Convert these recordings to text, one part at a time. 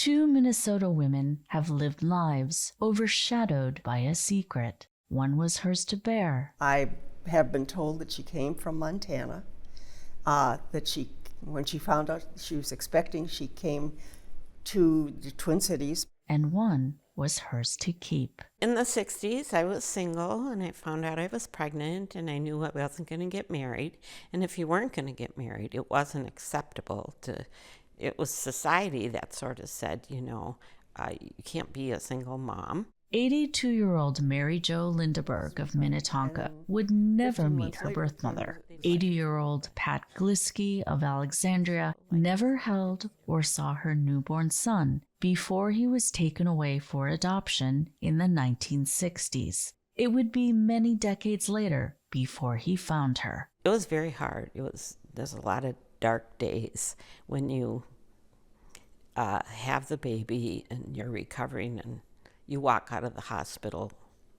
2 Minnesota women have lived lives overshadowed by a secret. One was hers to bear. I have been told that she came from Montana, when she found out she was expecting, she came to the Twin Cities. And one was hers to keep. In the 60s, I was single, and I found out I was pregnant, and I knew I wasn't going to get married. And if you weren't going to get married, it wasn't acceptable to, it was society that sort of said, you can't be a single mom. 82-year-old Mary Jo Lindeberg of Minnetonka would never meet her birth mother. 80-year-old Pat Gliski of Alexandria never held or saw her newborn son before he was taken away for adoption in the 1960s. It would be many decades later before he found her. It was very hard. There's a lot of dark days when you have the baby and you're recovering and you walk out of the hospital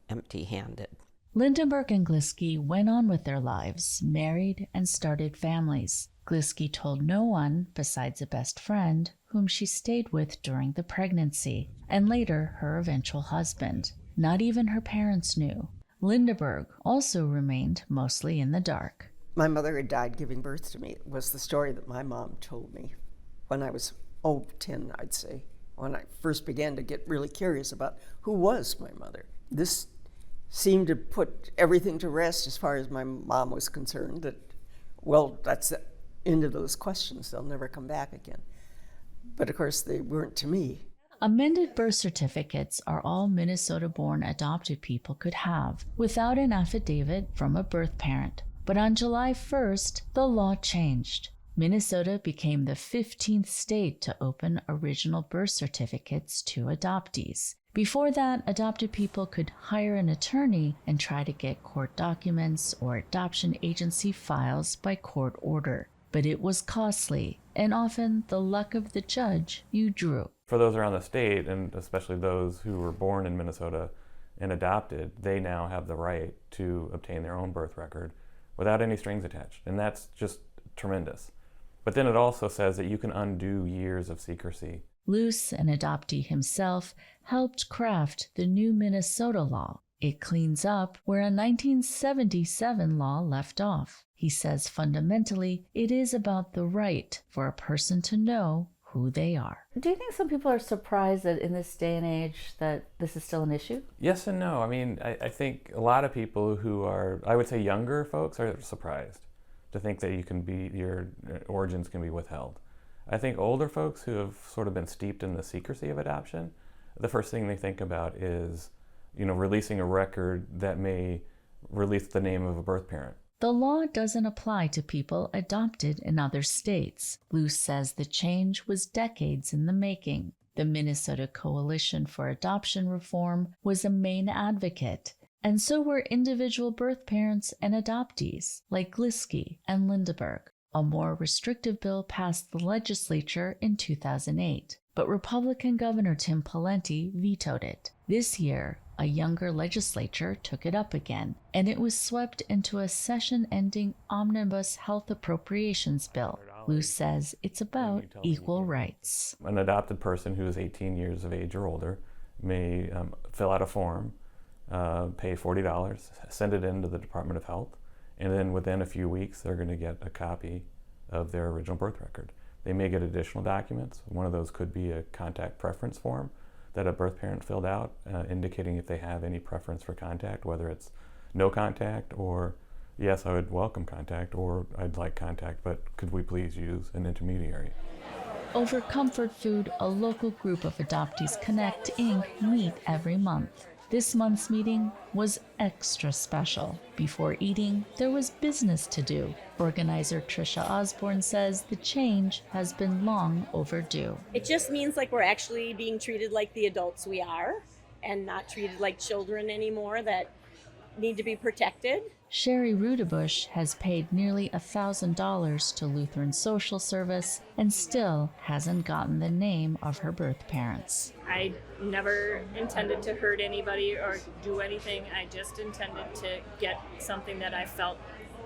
empty-handed. Lindenberg and Gliski went on with their lives, married and started families. Gliski told no one besides a best friend whom she stayed with during the pregnancy, and later her eventual husband. Not even her parents knew. Lindeberg also remained mostly in the dark. My mother had died giving birth to me. It was the story that my mom told me when I was, 10, I'd say, when I first began to get really curious about who was my mother. This seemed to put everything to rest as far as my mom was concerned, that, well, that's the end of those questions. They'll never come back again. But of course, they weren't to me. Amended birth certificates are all Minnesota-born adopted people could have without an affidavit from a birth parent. But on July 1st, the law changed. Minnesota became the 15th state to open original birth certificates to adoptees. Before that, adopted people could hire an attorney and try to get court documents or adoption agency files by court order. But it was costly, and often the luck of the judge you drew. For those around the state, and especially those who were born in Minnesota and adopted, they now have the right to obtain their own birth record without any strings attached. And that's just tremendous. But then it also says that you can undo years of secrecy. Luce, an adoptee himself, helped craft the new Minnesota law. It cleans up where a 1977 law left off. He says fundamentally, it is about the right for a person to know who they are. Do you think some people are surprised that in this day and age that this is still an issue? Yes and no. I mean, I think a lot of people who are, I would say younger folks, are surprised to think that your origins can be withheld. I think older folks who have sort of been steeped in the secrecy of adoption, the first thing they think about is, releasing a record that may release the name of a birth parent. The law doesn't apply to people adopted in other states. Luce says the change was decades in the making. The Minnesota Coalition for Adoption Reform was a main advocate, and so were individual birth parents and adoptees like Gliski and Lindeberg. A more restrictive bill passed the legislature in 2008, but Republican Governor Tim Pawlenty vetoed it. This year, a younger legislature took it up again, and it was swept into a session-ending omnibus health appropriations bill. Luce says it's about equal rights. An adopted person who is 18 years of age or older may fill out a form, pay $40, send it in to the Department of Health, and then within a few weeks they're going to get a copy of their original birth record. They may get additional documents. One of those could be a contact preference form that a birth parent filled out, indicating if they have any preference for contact, whether it's no contact or yes, I would welcome contact, or I'd like contact, but could we please use an intermediary? Over comfort food, a local group of Adoptees Connect, Inc. meet every month. This month's meeting was extra special. Before eating, there was business to do. Organizer Tricia Osborne says the change has been long overdue. It just means like we're actually being treated like the adults we are and not treated like children anymore that need to be protected. Sherry Rudebush has paid nearly $1,000 to Lutheran Social Service and still hasn't gotten the name of her birth parents. I never intended to hurt anybody or do anything. I just intended to get something that I felt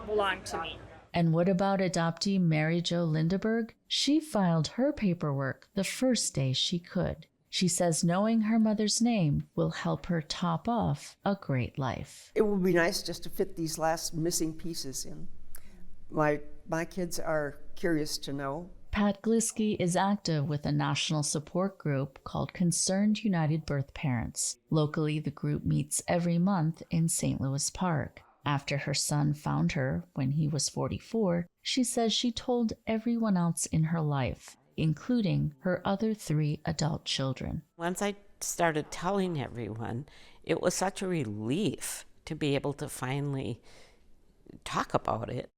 belonged to me. And what about adoptee Mary Jo Lindeberg? She filed her paperwork the first day she could. She says knowing her mother's name will help her top off a great life. It would be nice just to fit these last missing pieces in. My kids are curious to know. Pat Glisky is active with a national support group called Concerned United Birth Parents. Locally, the group meets every month in St. Louis Park. After her son found her when he was 44, she says she told everyone else in her life, including her other 3 adult children. Once I started telling everyone, it was such a relief to be able to finally talk about it.